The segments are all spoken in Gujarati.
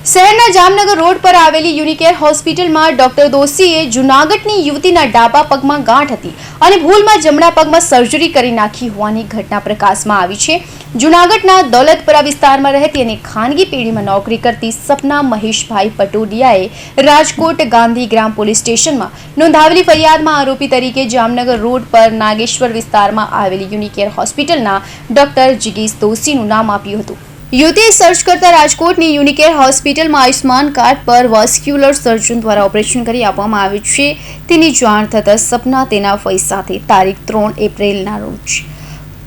શહેરના જામનગર રોડ પર આવેલી યુનિકેર હોસ્પિટલમાં ડોક્ટર દોશીએ જૂનાગઢની યુવતીના ડાબા પગમાં ગાંઠ હતી અને ભૂલમાં જમણા પગમાં સર્જરી કરી નાખી હોવાની ઘટના પ્રકાશમાં આવી છે। જૂનાગઢના દૌલતપરા વિસ્તારમાં રહેતી અને ખાનગી પેઢીમાં નોકરી કરતી સપના મહેશભાઈ પટોડિયાએ રાજકોટ ગાંધીગ્રામ પોલીસ સ્ટેશનમાં નોંધાવેલી ફરિયાદમાં આરોપી તરીકે જામનગર રોડ પર નાગેશ્વર વિસ્તારમાં આવેલી યુનિકેર હોસ્પિટલના ડોક્ટર જિગીશ દોશીનું નામ આપ્યું હતું। યુવતીએ સર્ચ કરતા રાજકોટની યુનિકેર હોસ્પિટલમાં આયુષ્માન કાર્ડ પર વાસ્ક્યુલર સર્જન દ્વારા ઓપરેશન કરી આપવામાં આવ્યું છે તેની જાણ થતાં સપના તેના ફઈ સાથે તારીખ 3 એપ્રિલના રોજ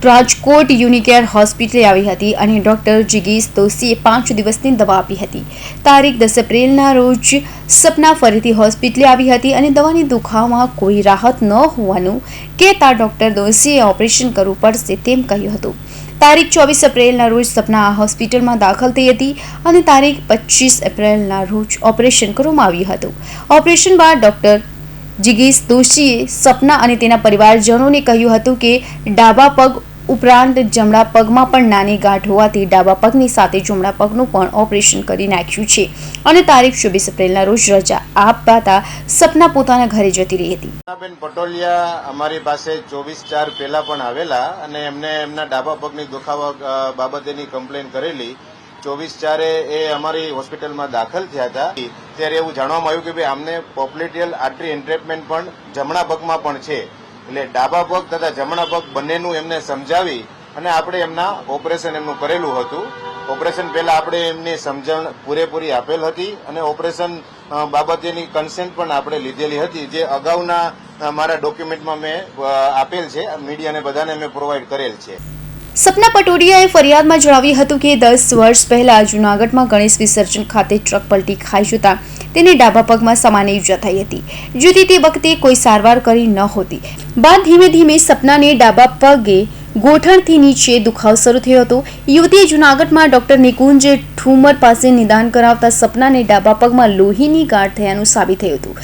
રાજકોટ યુનિકેર હોસ્પિટલે આવી હતી અને ડોક્ટર જિગીશ દોશીએ 5 દિવસની દવા આપી હતી। તારીખ 10 એપ્રિલના રોજ સપના ફરીથી હોસ્પિટલે આવી હતી અને દવાની દુખાવામાં કોઈ રાહત ન હોવાનું કહેતા ડોક્ટર દોશીએ ઓપરેશન કરવું પડશે તેમ કહ્યું હતું। તારીખ 24 એપ્રિલના રોજ સપના હોસ્પિટલમાં દાખલ થઈ હતી અને તારીખ 25 એપ્રિલના રોજ ઓપરેશન કરવામાં આવ્યું હતું। ઓપરેશન બાદ ડોક્ટર જિગીશ દોશીએ સપના અને તેના પરિવારજનોને કહ્યું હતું કે ડાબા પગ ઉપરાંત જમણા પગમાં પણ નાની ગાંઠ હોવાથી ડાબા પગની સાથે જમણા પગનું પણ ઓપરેશન કરી નાખ્યું છે અને તારીખ 24 એપ્રિલના રોજ રજા આપતા સપના પોતાના ઘરે જતી રહી હતી। બેન પટોલિયા અમારી પાસે 24/4 પહેલા પણ આવેલા અને એમને એમના ડાબા પગની દુખાવા બાબતેની કમ્પ્લેન કરેલી। 24/4 એ અમારી હોસ્પિટલમાં દાખલ થયા હતા। ત્યારે એવું જાણવામાં આવ્યું કે ભાઈ આમને પોપ્લેટિયલ આર્ટરી એન્ટ્રેપમેન્ટ પણ જમણા પગમાં પણ છે, એટલે ડાબા પગ તથા જમણા પગ બંનેનું એમને સમજાવી અને આપણે એમના ઓપરેશન એમનું કરેલું હતું। ઓપરેશન પહેલા આપણે એમની સમજણ પૂરેપૂરી આપેલ હતી અને ઓપરેશન બાબતેની કન્સેન્ટ પણ આપણે લીધેલી હતી, જે અગાઉના મારા ડોક્યુમેન્ટમાં મેં આપેલ છે, મીડિયાને બધાને મેં પ્રોવાઈડ કરેલ છે। સપના પટોડિયાએ ફરિયાદમાં જણાવ્યું હતું કે 10 વર્ષ પહેલા જૂનાગઢમાં ગણેશ વિસર્જન ખાતે ટ્રક પલટી ખાઈ જતા તેને ડાબા પગમાં સામાન્ય ઈજા થઈ હતી, જેથી તે વખતે કોઈ સારવાર કરી નહોતી। બાદ ધીમે ધીમે સપનાને ડાબા પગે ગોઠણથી નીચે દુખાવો શરૂ થયો હતો। યુવતીએ જૂનાગઢમાં ડોક્ટર નિકુંજ ઠુમર પાસે નિદાન કરાવતા સપનાને ડાબા પગમાં લોહીની ગાંઠ થયાનું સાબિત થયું હતું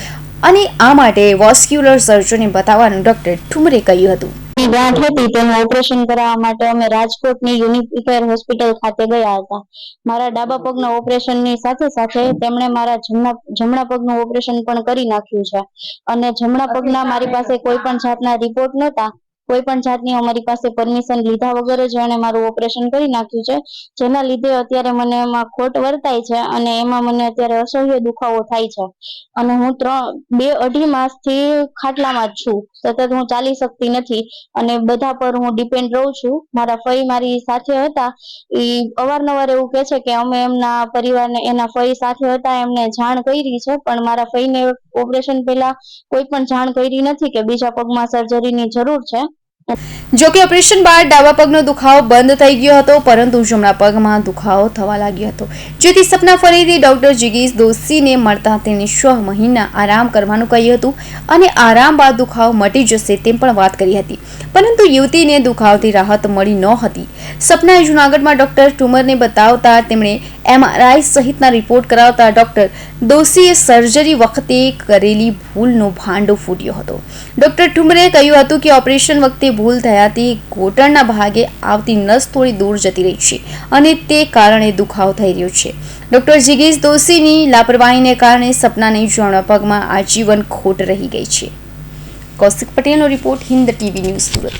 અને આ માટે વાસ્ક્યુલર સર્જનને બતાવવાનું ડોક્ટર ઠુમરે કહ્યું હતું। ગાંઠ હતી તેનું ઓપરેશન કરાવવા માટે અમે રાજકોટની યુનિકેર હોસ્પિટલ ખાતે ગયા હતા। મારા ડાબા પગના ઓપરેશનની સાથે સાથે તેમણે મારા જમણા પગનું ઓપરેશન પણ કરી નાખ્યું છે અને જમણા પગના મારી પાસે કોઈ પણ જાતના રિપોર્ટ નહોતા, કોઈ પણ જાતની અમારી પાસે પરમિશન લીધા વગર જ એણે મારું ઓપરેશન કરી નાખ્યું છે, જેના લીધે અત્યારે મને એમાં ખોટ વર્તાય છે અને એમાં મને અત્યારે અસહ્ય દુખાવો થાય છે અને હું 2-2.5 માસથી ખાટલામાં જ છું, સતત હું ચાલી શકતી નથી અને બધા પર હું ડિપેન્ડ રહું છું। મારા ફઈ મારી સાથે હતા, એ અવારનવાર એવું કહે છે કે અમે એમના પરિવારને એના ફઈ સાથે હતા એમને જાણ કરી છે, પણ મારા ફઈને ઓપરેશન પહેલા કોઈ પણ જાણ કરી નથી કે બીજા પગમાં સર્જરીની જરૂર છે। જો કે ઓપરેશન બાદ ડાબા પગનો દુખાવો બંધ થઈ ગયો હતો, પરંતુ જમણા પગમાં દુખાવો થવા લાગ્યો હતો, જેથી સપના ફરીથી ડોક્ટર જિગીશ દોશીને મળતા તેને 6 મહિના આરામ કરવાનું કહ્યું હતું અને આરામ બાદ દુખાવો મટી જશે તેમ પણ વાત કરી હતી, પરંતુ યુવતીને દુખાવથી રાહત મળી ન હતી। સપનાએ જૂનાગઢમાં ડોક્ટર ઠુમરને બતાવતા તેમણે MRI સહિતના રિપોર્ટ કરાવતા ડોક્ટર દોશીએ સર્જરી વખતે કરેલી ભૂલનો ભાંડો ફૂટ્યો હતો। ડોક્ટર ઠુમરે કહ્યું હતું કે ઓપરેશન વખતે ભૂલ થયાથી ઘોટણના ભાગે આવતી નસ થોડી દૂર જતી રહી છે અને તે કારણે દુખાવો થઈ રહ્યો છે। ડોક્ટર જિગીશ દોશીની લાપરવાહીને કારણે સપનાને જમણા પગમાં આજીવન ખોટ રહી ગઈ છે। કૌશિક પટેલનો report, Hind TV news, Surat.